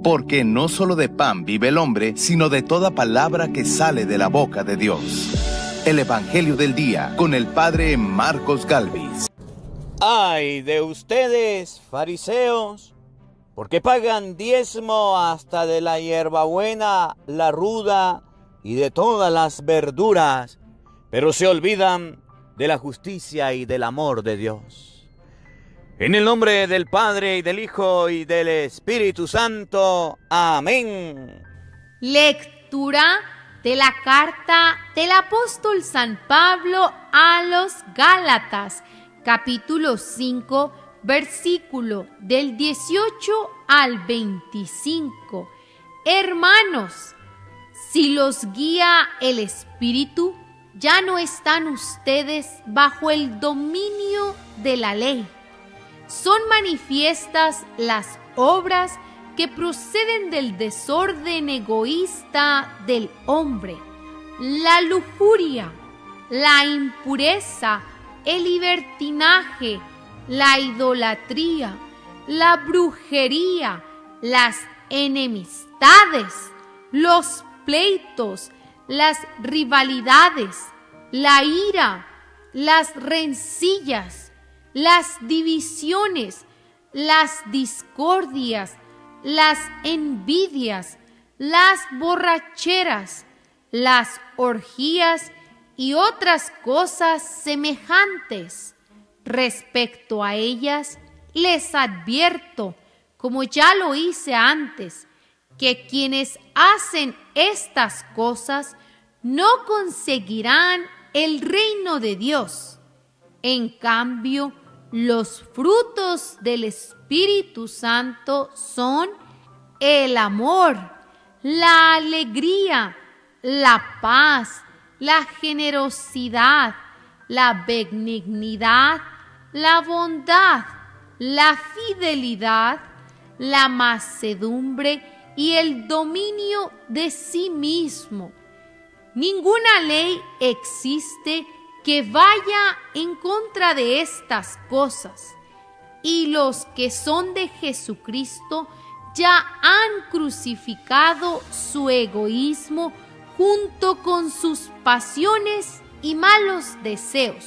porque no solo de pan vive el hombre, sino de toda palabra que sale de la boca de Dios. El Evangelio del Día, con el Padre Marcos Galvis. ¡Ay de ustedes, fariseos! Porque pagan diezmo hasta de la hierbabuena, la ruda y de todas las verduras, pero se olvidan de la justicia y del amor de Dios. En el nombre del Padre, y del Hijo, y del Espíritu Santo. Amén. Lectura de la carta del apóstol San Pablo a los Gálatas, capítulo 5, versículo del 18 al 25. Hermanos, si los guía el Espíritu, ya no están ustedes bajo el dominio de la ley. Son manifiestas las obras que proceden del desorden egoísta del hombre: la lujuria, la impureza, el libertinaje, la idolatría, la brujería, las enemistades, los pleitos, las rivalidades, la ira, las rencillas, las divisiones, las discordias, las envidias, las borracheras, las orgías y otras cosas semejantes. Respecto a ellas, les advierto, como ya lo hice antes, que quienes hacen estas cosas no conseguirán el reino de Dios. En cambio, los frutos del Espíritu Santo son el amor, la alegría, la paz, la generosidad, la benignidad, la bondad, la fidelidad, la mansedumbre y el dominio de sí mismo. Ninguna ley existe que vaya en contra de estas cosas, y los que son de Jesucristo ya han crucificado su egoísmo junto con sus pasiones y malos deseos.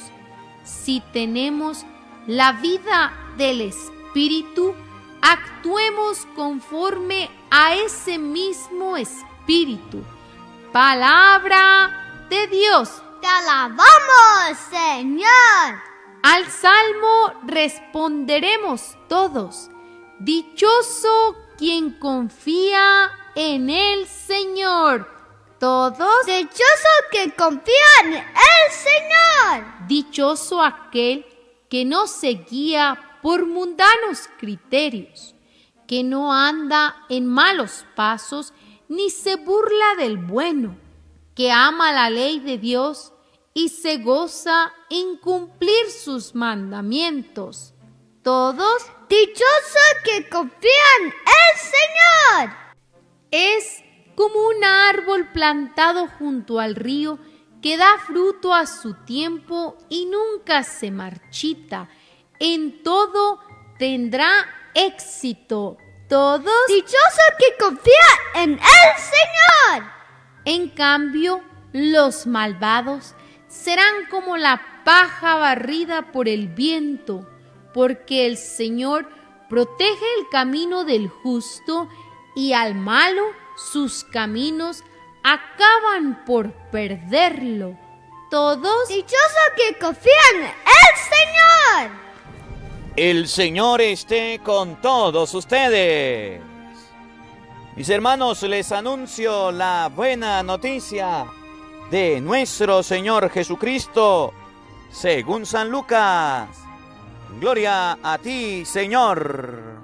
Si tenemos la vida del Espíritu, actuemos conforme a ese mismo Espíritu. Palabra de Dios. ¡Te alabamos, Señor! Al salmo responderemos todos: dichoso quien confía en el Señor. Todos: dichoso quien confía en el Señor. Dichoso aquel que no se guía por mundanos criterios, que no anda en malos pasos ni se burla del bueno, que ama la ley de Dios y se goza en cumplir sus mandamientos. Todos: dichoso que confía en el Señor. Es como un árbol plantado junto al río que da fruto a su tiempo y nunca se marchita. En todo tendrá éxito. Todos: dichoso que confía en el Señor. En cambio, los malvados serán como la paja barrida por el viento, porque el Señor protege el camino del justo y al malo sus caminos acaban por perderlo. Todos: dichoso que confía en el Señor. El Señor esté con todos ustedes. Mis hermanos, les anuncio la buena noticia de nuestro Señor Jesucristo, según San Lucas. Gloria a ti, Señor.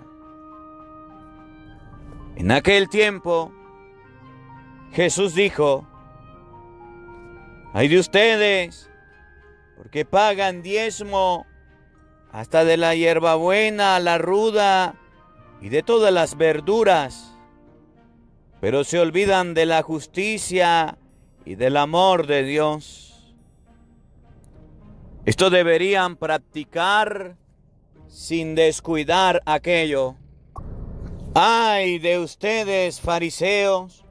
En aquel tiempo, Jesús dijo: ay de ustedes, porque pagan diezmo hasta de la hierbabuena, la ruda y de todas las verduras, pero se olvidan de la justicia y del amor de Dios. Esto deberían practicar sin descuidar aquello. ¡Ay de ustedes, fariseos!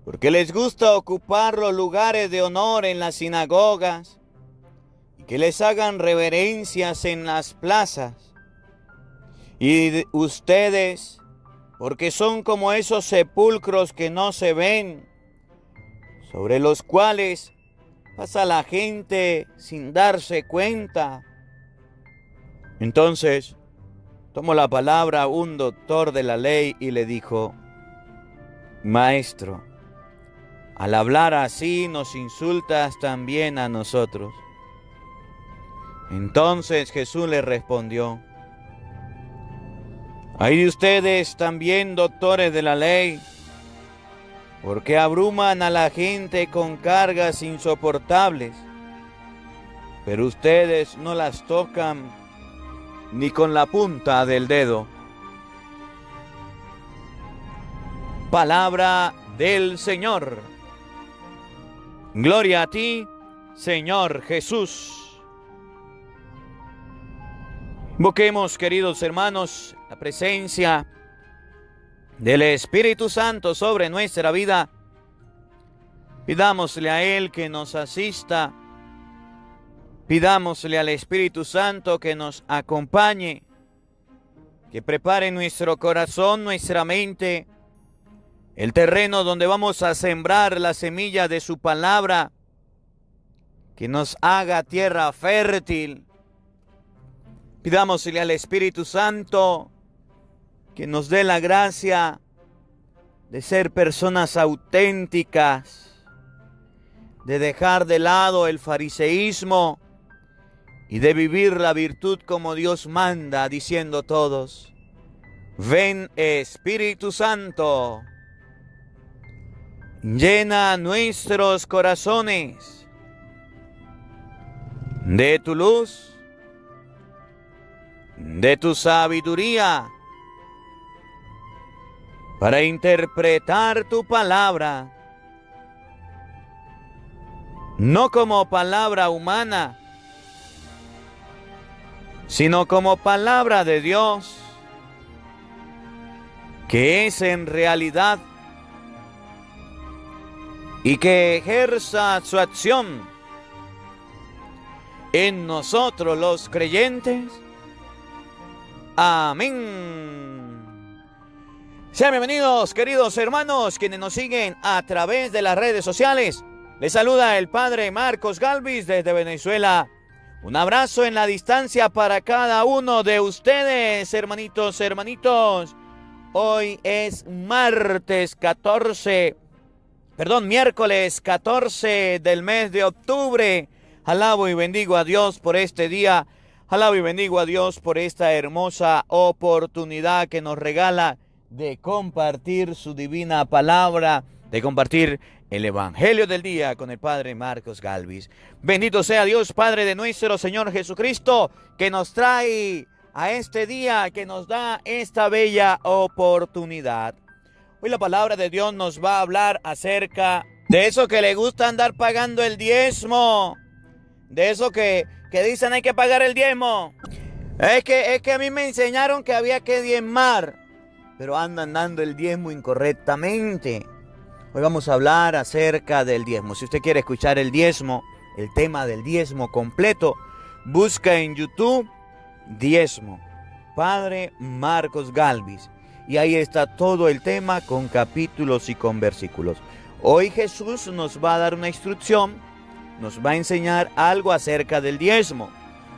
Porque les gusta ocupar los lugares de honor en las sinagogas y que les hagan reverencias en las plazas. Y ustedes, porque son como esos sepulcros que no se ven, sobre los cuales pasa la gente sin darse cuenta. Entonces, tomó la palabra un doctor de la ley y le dijo: Maestro, al hablar así nos insultas también a nosotros. Entonces Jesús le respondió: Hay de ustedes también, doctores de la ley, porque abruman a la gente con cargas insoportables, pero ustedes no las tocan ni con la punta del dedo. Palabra del Señor. Gloria a ti, Señor Jesús. Invoquemos, queridos hermanos, la presencia del Espíritu Santo sobre nuestra vida. Pidámosle a Él que nos asista. Pidámosle al Espíritu Santo que nos acompañe, que prepare nuestro corazón, nuestra mente, el terreno donde vamos a sembrar la semilla de su palabra, que nos haga tierra fértil. Pidámosle al Espíritu Santo que nos dé la gracia de ser personas auténticas, de dejar de lado el fariseísmo y de vivir la virtud como Dios manda, diciendo todos: ven, Espíritu Santo, llena nuestros corazones de tu luz, de tu sabiduría, para interpretar tu palabra, no como palabra humana, sino como palabra de Dios, que es en realidad, y que ejerza su acción en nosotros los creyentes. Amén. Sean bienvenidos, queridos hermanos, quienes nos siguen a través de las redes sociales. Les saluda el Padre Marcos Galvis desde Venezuela. Un abrazo en la distancia para cada uno de ustedes, hermanitos, hermanitos. Hoy es miércoles 14 del mes de octubre. Alabo y bendigo a Dios por este día. Alabo y bendigo a Dios por esta hermosa oportunidad que nos regala de compartir su divina palabra, de compartir el Evangelio del día con el Padre Marcos Galvis. Bendito sea Dios, Padre de nuestro Señor Jesucristo, que nos trae a este día, que nos da esta bella oportunidad. Hoy la palabra de Dios nos va a hablar acerca de eso que le gusta andar pagando el diezmo, de eso que dicen hay que pagar el diezmo. Es que a mí me enseñaron que había que diezmar, pero andan dando el diezmo incorrectamente. Hoy vamos a hablar acerca del diezmo. Si usted quiere escuchar el diezmo, el tema del diezmo completo, busca en YouTube diezmo, Padre Marcos Galvis. Y ahí está todo el tema con capítulos y con versículos. Hoy Jesús nos va a dar una instrucción, nos va a enseñar algo acerca del diezmo.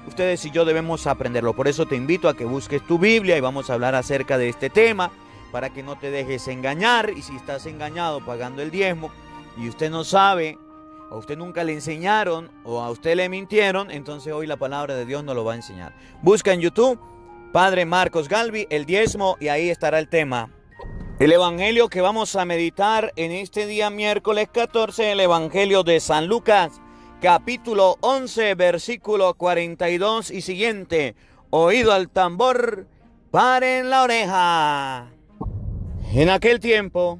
Ustedes y yo debemos aprenderlo. Por eso te invito a que busques tu Biblia y vamos a hablar acerca de este tema, para que no te dejes engañar. Y si estás engañado pagando el diezmo y usted no sabe, a usted nunca le enseñaron o a usted le mintieron, entonces hoy la palabra de Dios nos lo va a enseñar. Busca en YouTube Padre Marcos Galvis, el diezmo, y ahí estará el tema. El evangelio que vamos a meditar en este día miércoles 14, el evangelio de San Lucas, capítulo 11, versículo 42 y siguiente. Oído al tambor, paren la oreja. En aquel tiempo,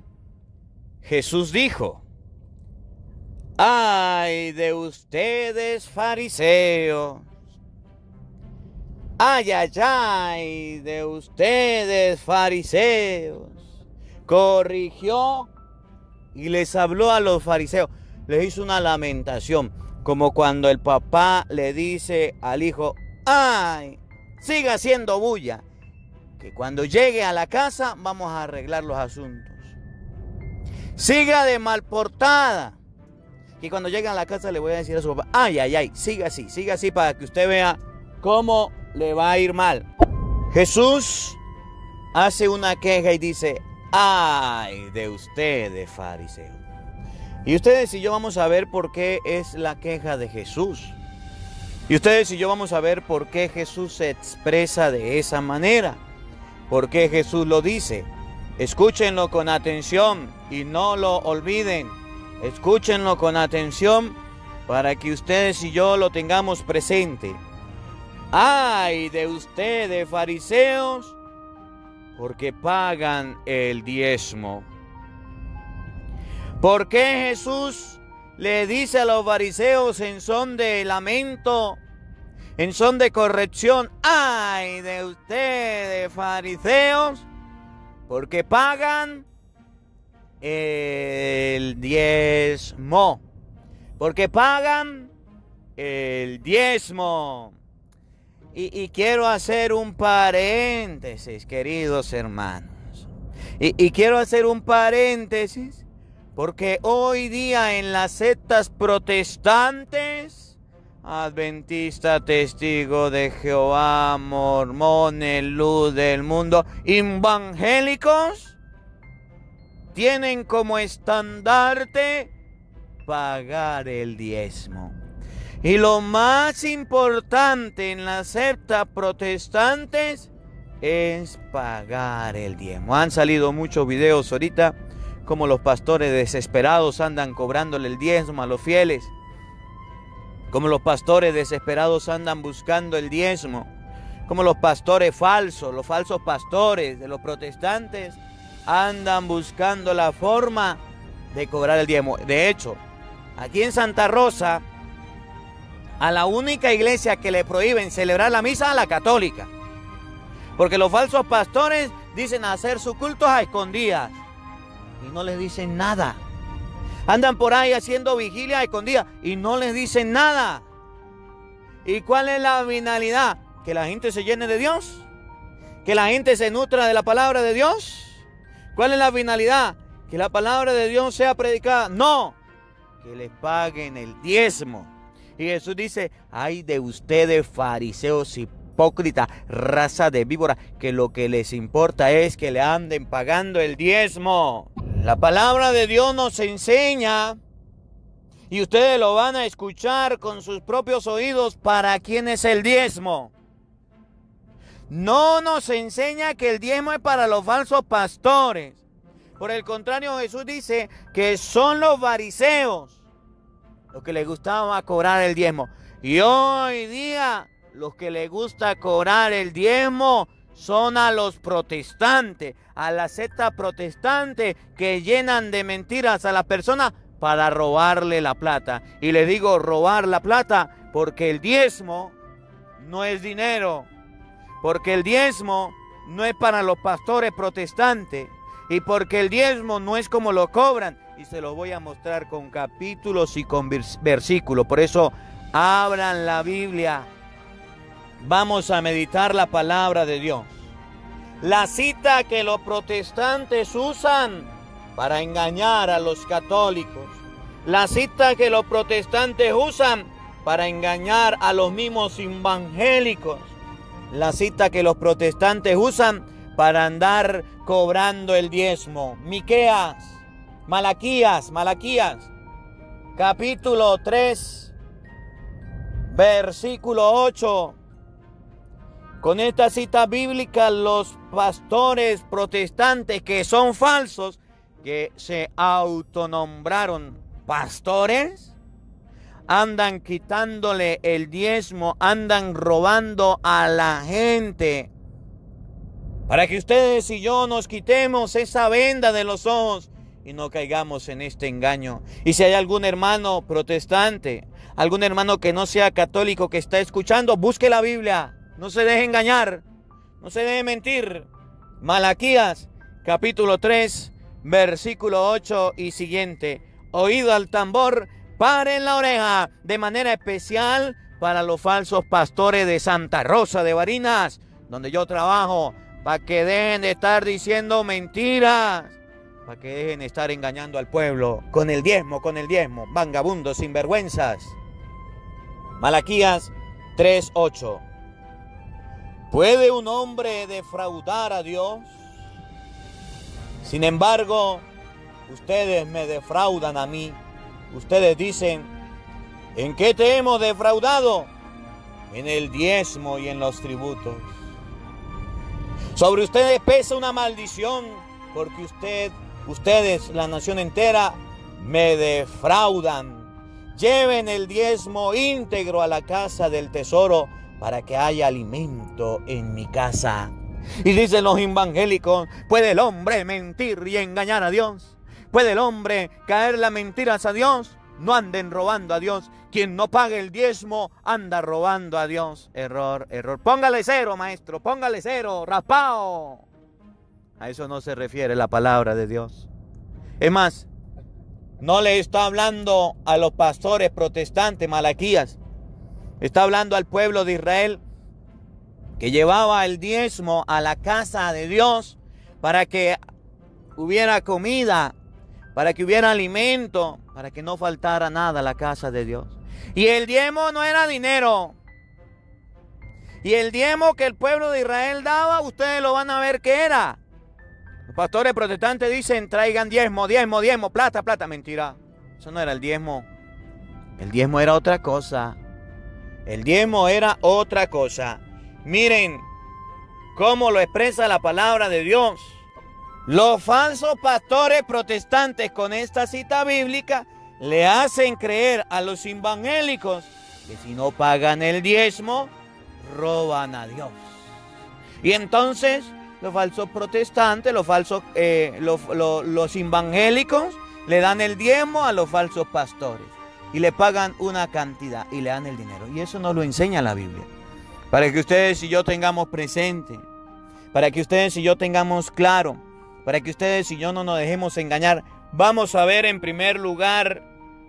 Jesús dijo: ¡ay de ustedes, fariseos! Ay, ay, ay de ustedes, fariseos. Corrigió y les habló a los fariseos. Les hizo una lamentación, como cuando el papá le dice al hijo: ay, siga haciendo bulla, que cuando llegue a la casa vamos a arreglar los asuntos. Siga de malportada, que cuando llegue a la casa le voy a decir a su papá: ay, ay, ay, siga así para que usted vea cómo le va a ir mal. Jesús hace una queja y dice: ay de ustedes, fariseos. Y ustedes y yo vamos a ver por qué es la queja de Jesús. Y ustedes y yo vamos a ver por qué Jesús se expresa de esa manera. ¿Por qué Jesús lo dice? Escúchenlo con atención y no lo olviden. Escúchenlo con atención para que ustedes y yo lo tengamos presente. ¡Ay de ustedes, fariseos! Porque pagan el diezmo. ¿Por qué Jesús le dice a los fariseos en son de lamento, en son de corrección: ¡ay de ustedes, fariseos! Porque pagan el diezmo. Porque pagan el diezmo. Y quiero hacer un paréntesis, queridos hermanos. Y quiero hacer un paréntesis porque hoy día en las sectas protestantes, Adventista, Testigo de Jehová, Mormones, Luz del Mundo, evangélicos, tienen como estandarte pagar el diezmo. Y lo más importante en las sectas protestantes es pagar el diezmo. Han salido muchos videos ahorita como los pastores desesperados andan cobrándole el diezmo a los fieles. Como los pastores desesperados andan buscando el diezmo. Como los pastores falsos, los falsos pastores de los protestantes andan buscando la forma de cobrar el diezmo. De hecho, aquí en Santa Rosa, a la única iglesia que le prohíben celebrar la misa, a la católica. Porque los falsos pastores dicen hacer sus cultos a escondidas y no les dicen nada. Andan por ahí haciendo vigilia a escondidas y no les dicen nada. ¿Y cuál es la finalidad? Que la gente se llene de Dios, que la gente se nutra de la palabra de Dios. ¿Cuál es la finalidad? Que la palabra de Dios sea predicada. No, que les paguen el diezmo. Y Jesús dice: ay de ustedes, fariseos hipócritas, raza de víboras, que lo que les importa es que le anden pagando el diezmo. La palabra de Dios nos enseña, y ustedes lo van a escuchar con sus propios oídos, para quién es el diezmo. No nos enseña que el diezmo es para los falsos pastores. Por el contrario, Jesús dice que son los fariseos los que les gustaba cobrar el diezmo. Y hoy día los que les gusta cobrar el diezmo son a los protestantes, a la secta protestante, que llenan de mentiras a las personas para robarle la plata. Y les digo robar la plata porque el diezmo no es dinero, porque el diezmo no es para los pastores protestantes, y porque el diezmo no es como lo cobran. Y se los voy a mostrar con capítulos y con versículos. Por eso, abran la Biblia. Vamos a meditar la palabra de Dios. La cita que los protestantes usan para engañar a los católicos. La cita que los protestantes usan para engañar a los mismos evangélicos. La cita que los protestantes usan para andar cobrando el diezmo. Malaquías, capítulo 3, versículo 8. Con esta cita bíblica, los pastores protestantes, que son falsos, que se autonombraron pastores, andan quitándole el diezmo, andan robando a la gente. Para que ustedes y yo nos quitemos esa venda de los ojos y no caigamos en este engaño. Y si hay algún hermano protestante, algún hermano que no sea católico que está escuchando, busque la Biblia. No se deje engañar, no se deje mentir. Malaquías, capítulo 3, versículo 8 y siguiente. Oído al tambor, paren la oreja, de manera especial para los falsos pastores de Santa Rosa de Barinas, donde yo trabajo, para que dejen de estar diciendo mentiras, para que dejen de estar engañando al pueblo con el diezmo, vagabundos, sinvergüenzas. Malaquías 3:8. ¿Puede un hombre defraudar a Dios? Sin embargo, ustedes me defraudan a mí. Ustedes dicen, ¿en qué te hemos defraudado? En el diezmo y en los tributos. Sobre ustedes pesa una maldición, porque ustedes, la nación entera, me defraudan. Lleven el diezmo íntegro a la casa del tesoro para que haya alimento en mi casa. Y dicen los evangélicos, ¿puede el hombre mentir y engañar a Dios? ¿Puede el hombre caerle mentiras a Dios? No anden robando a Dios. Quien no pague el diezmo anda robando a Dios. Error, error. Póngale 0, maestro, póngale 0, raspao. A eso no se refiere la palabra de Dios. Es más, no le está hablando a los pastores protestantes, Malaquías. Está hablando al pueblo de Israel que llevaba el diezmo a la casa de Dios para que hubiera comida, para que hubiera alimento, para que no faltara nada a la casa de Dios. Y el diezmo no era dinero. Y el diezmo que el pueblo de Israel daba, ustedes lo van a ver que era. Los pastores protestantes dicen, traigan diezmo, plata. Mentira, eso no era el diezmo. El diezmo era otra cosa. El diezmo era otra cosa. Miren cómo lo expresa la palabra de Dios. Los falsos pastores protestantes con esta cita bíblica le hacen creer a los evangélicos que si no pagan el diezmo, roban a Dios. Y entonces los falsos protestantes, los evangélicos le dan el diezmo a los falsos pastores y le pagan una cantidad y le dan el dinero. Y eso no lo enseña la Biblia. Para que ustedes y yo tengamos presente, para que ustedes y yo tengamos claro, para que ustedes y yo no nos dejemos engañar, vamos a ver en primer lugar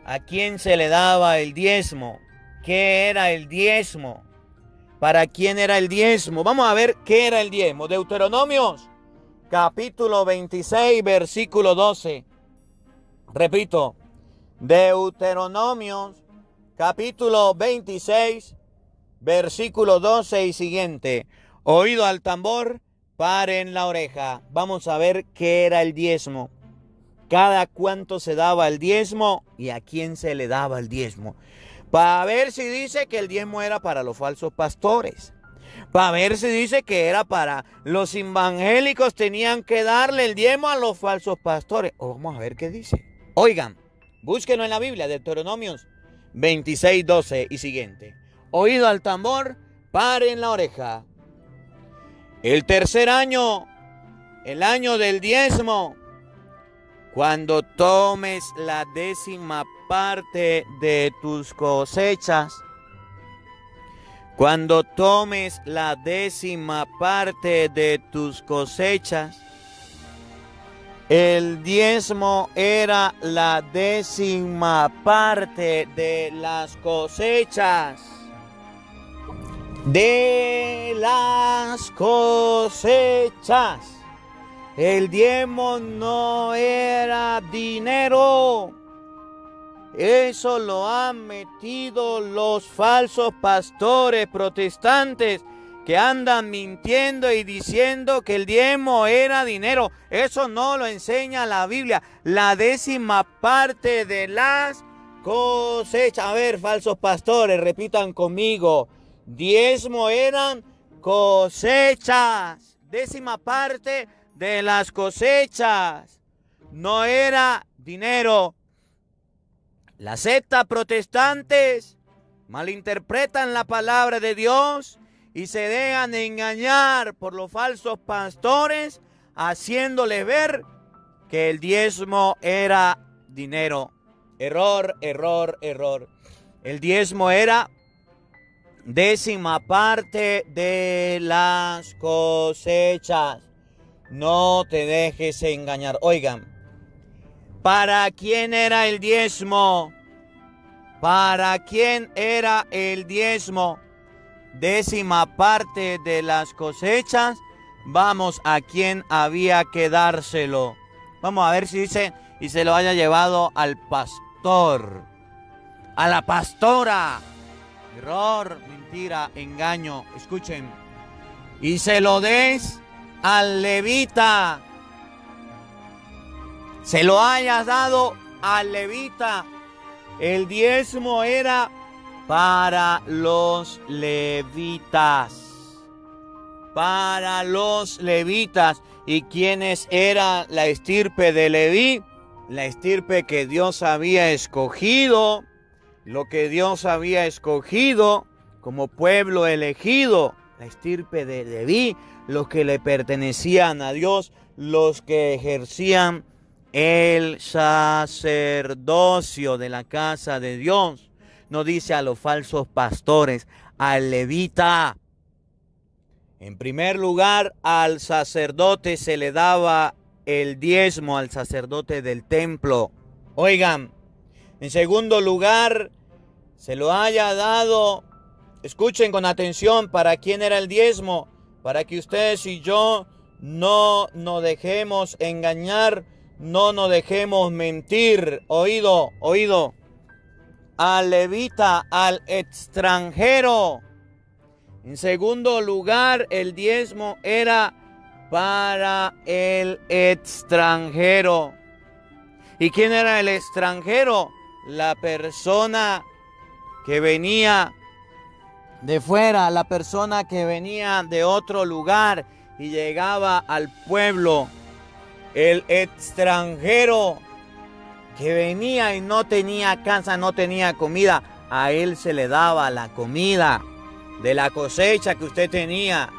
a quién se le daba el diezmo. ¿Qué era el diezmo? ¿Para quién era el diezmo? Vamos a ver qué era el diezmo. Deuteronomios, capítulo 26, versículo 12. Repito, Deuteronomios, capítulo 26, versículo 12 y siguiente. Oído al tambor, paren la oreja. Vamos a ver qué era el diezmo. Cada cuánto se daba el diezmo y a quién se le daba el diezmo. Para ver si dice que el diezmo era para los falsos pastores. Para ver si dice que era para los evangélicos, tenían que darle el diezmo a los falsos pastores. Vamos a ver qué dice. Oigan, búsquenlo en la Biblia, Deuteronomios 26, 12 y siguiente. Oído al tambor, paren la oreja. El tercer año, el año del diezmo, cuando tomes la 10ª parte de tus cosechas, cuando tomes la 10ª parte de tus cosechas, el diezmo era la 10ª parte de las cosechas. De las cosechas. El diezmo no era dinero. Eso lo han metido los falsos pastores protestantes que andan mintiendo y diciendo que el diezmo era dinero. Eso no lo enseña la Biblia. La 10ª parte de las cosechas. A ver, falsos pastores, repitan conmigo. Diezmo eran cosechas. 10ª parte de las cosechas. No era dinero. Las sectas protestantes malinterpretan la palabra de Dios y se dejan engañar por los falsos pastores, haciéndoles ver que el diezmo era dinero. Error, error, error. El diezmo era décima parte de las cosechas. No te dejes engañar. Oigan, ¿para quién era el diezmo? ¿Para quién era el diezmo? Décima parte de las cosechas. Vamos, ¿a quién había que dárselo? Vamos a ver si dice, y se lo haya llevado al pastor, a la pastora. Error, mentira, engaño. Escuchen. Y se lo des al levita. Se lo hayas dado al levita. El diezmo era para los levitas. Para los levitas. ¿Y quiénes era la estirpe de Leví? La estirpe que Dios había escogido. Lo que Dios había escogido como pueblo elegido. La estirpe de Leví. Los que le pertenecían a Dios. Los que ejercían el sacerdocio de la casa de Dios. No dice a los falsos pastores, al levita. En primer lugar, al sacerdote se le daba el diezmo, al sacerdote del templo. Oigan, en segundo lugar, se lo haya dado, escuchen con atención, ¿para quién era el diezmo? Para que ustedes y yo no nos dejemos engañar, no nos dejemos mentir. Oído, oído. Al levita, al extranjero. En segundo lugar, el diezmo era para el extranjero. ¿Y quién era el extranjero? La persona que venía de fuera, la persona que venía de otro lugar y llegaba al pueblo. El extranjero que venía y no tenía casa, no tenía comida, a él se le daba la comida de la cosecha que usted tenía.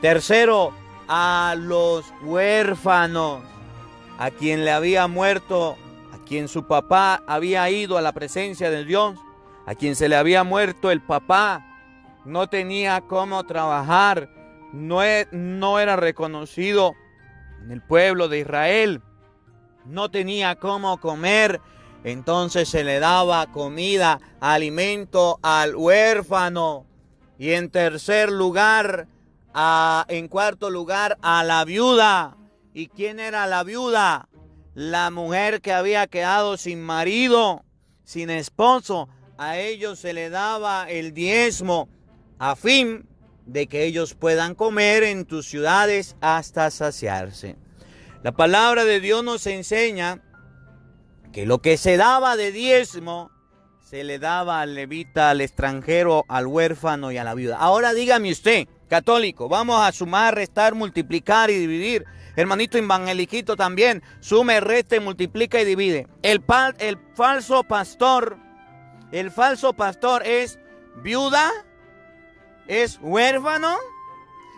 Tercero, a los huérfanos, a quien le había muerto, a quien su papá había ido a la presencia de Dios, a quien se le había muerto el papá, no tenía cómo trabajar, no era reconocido en el pueblo de Israel, no tenía cómo comer, entonces se le daba comida, alimento al huérfano. Y en tercer lugar, en cuarto lugar, a la viuda. ¿Y quién era la viuda? La mujer que había quedado sin marido, sin esposo. A ellos se le daba el diezmo a fin de que ellos puedan comer en tus ciudades hasta saciarse. La palabra de Dios nos enseña que lo que se daba de diezmo se le daba al levita, al extranjero, al huérfano y a la viuda. Ahora dígame usted, católico, vamos a sumar, restar, multiplicar y dividir. Hermanito evangeliquito también, sume, resta, multiplica y divide. El falso pastor es viuda, es huérfano,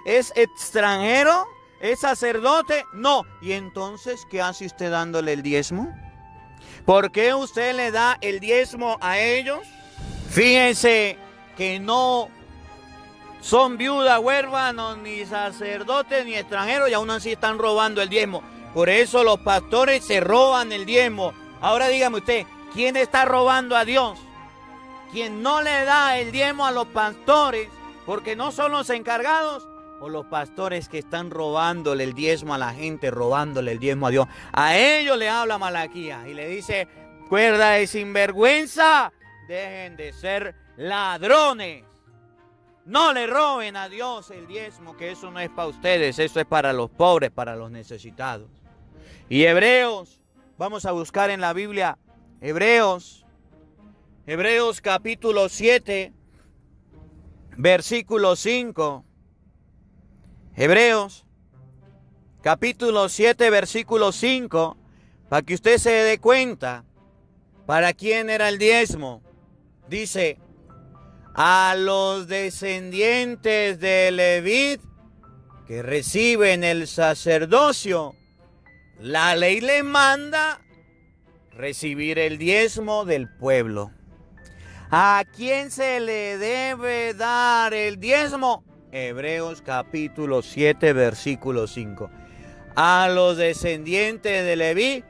es extranjero, es sacerdote. No. ¿Y entonces qué hace usted dándole el diezmo? ¿Por qué usted le da el diezmo a ellos? Fíjense que no son viudas, huérfanos, ni sacerdotes, ni extranjeros, y aún así están robando el diezmo. Por eso los pastores se roban el diezmo. Ahora dígame usted, ¿quién está robando a Dios? ¿Quién no le da el diezmo a los pastores porque no son los encargados? O los pastores que están robándole el diezmo a la gente, robándole el diezmo a Dios. A ellos le habla Malaquías y le dice, cuerda de sinvergüenza, dejen de ser ladrones. No le roben a Dios el diezmo, que eso no es para ustedes, eso es para los pobres, para los necesitados. Y Hebreos, vamos a buscar en la Biblia, Hebreos capítulo 7, versículo 5. Hebreos, capítulo 7, versículo 5, para que usted se dé cuenta para quién era el diezmo. Dice, a los descendientes de Leví que reciben el sacerdocio, la ley les manda recibir el diezmo del pueblo. ¿A quién se le debe dar el diezmo? Hebreos capítulo 7, versículo 5. A los descendientes de Leví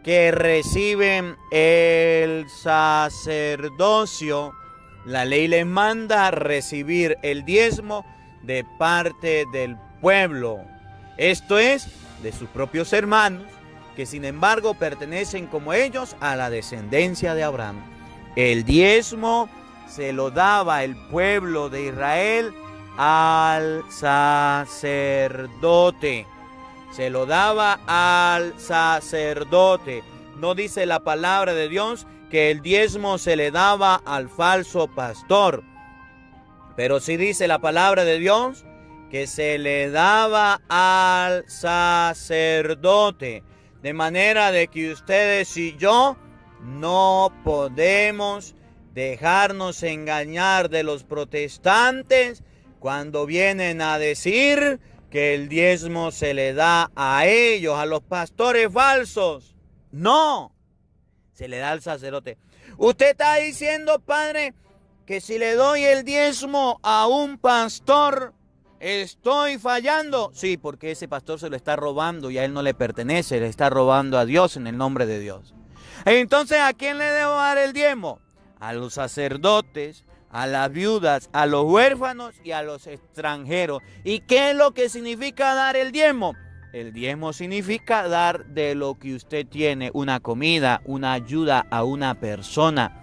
que reciben el sacerdocio. La ley les manda recibir el diezmo de parte del pueblo. Esto es, de sus propios hermanos, que sin embargo pertenecen como ellos a la descendencia de Abraham. El diezmo se lo daba el pueblo de Israel al sacerdote. Se lo daba al sacerdote. No dice la palabra de Dios que el diezmo se le daba al falso pastor. Pero sí dice la palabra de Dios que se le daba al sacerdote. De manera de que ustedes y yo no podemos dejarnos engañar de los protestantes cuando vienen a decir que el diezmo se le da a ellos, a los pastores falsos. No, se le da al sacerdote. Usted está diciendo, padre, que si le doy el diezmo a un pastor, ¿estoy fallando? Sí, porque ese pastor se lo está robando y a él no le pertenece, le está robando a Dios en el nombre de Dios. Entonces, ¿a quién le debo dar el diezmo? A los sacerdotes, a las viudas, a los huérfanos y a los extranjeros. ¿Y qué es lo que significa dar el diezmo? El diezmo significa dar de lo que usted tiene, una comida, una ayuda a una persona.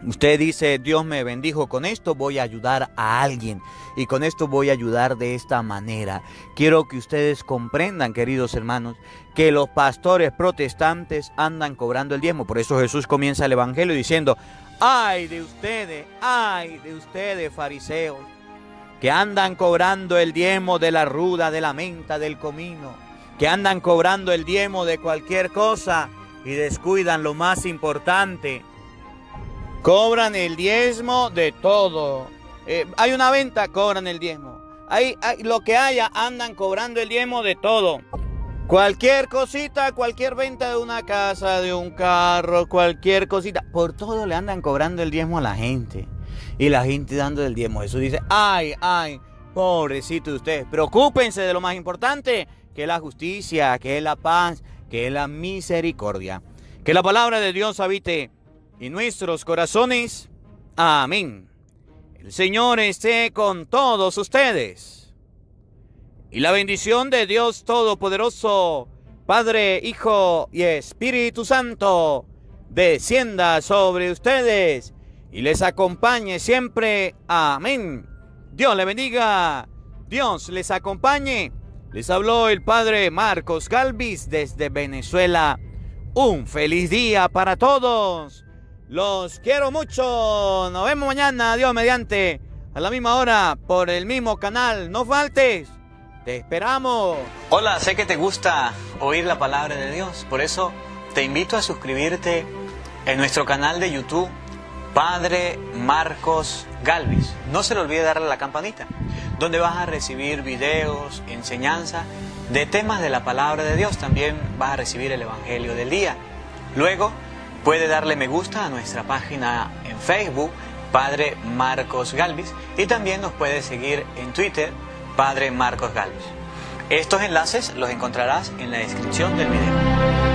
Usted dice, Dios me bendijo con esto, voy a ayudar a alguien y con esto voy a ayudar de esta manera. Quiero que ustedes comprendan, queridos hermanos, que los pastores protestantes andan cobrando el diezmo. Por eso Jesús comienza el evangelio diciendo, ay de ustedes, fariseos, que andan cobrando el diezmo de la ruda, de la menta, del comino, que andan cobrando el diezmo de cualquier cosa y descuidan lo más importante. Cobran el diezmo de todo. Hay una venta, cobran el diezmo. Lo que haya, andan cobrando el diezmo de todo. Cualquier cosita, cualquier venta de una casa, de un carro, cualquier cosita, por todo le andan cobrando el diezmo a la gente. Y la gente dando el diezmo. Jesús dice, ay, pobrecito de ustedes. Preocúpense de lo más importante, que es la justicia, que es la paz, que es la misericordia. Que la palabra de Dios habite en nuestros corazones. Amén. El Señor esté con todos ustedes. Y la bendición de Dios Todopoderoso, Padre, Hijo y Espíritu Santo, descienda sobre ustedes y les acompañe siempre. Amén. Dios les bendiga. Dios les acompañe. Les habló el Padre Marcos Galvis desde Venezuela. Un feliz día para todos. Los quiero mucho. Nos vemos mañana, Dios mediante, a la misma hora, por el mismo canal. No faltes. Te esperamos. Hola, sé que te gusta oír la palabra de Dios. Por eso te invito a suscribirte en nuestro canal de YouTube, Padre Marcos Galvis. No se le olvide darle a la campanita, donde vas a recibir videos, enseñanza de temas de la palabra de Dios. También vas a recibir el Evangelio del día. Luego, puede darle me gusta a nuestra página en Facebook, Padre Marcos Galvis, y también nos puede seguir en Twitter, Padre Marcos Galvis. Estos enlaces los encontrarás en la descripción del video.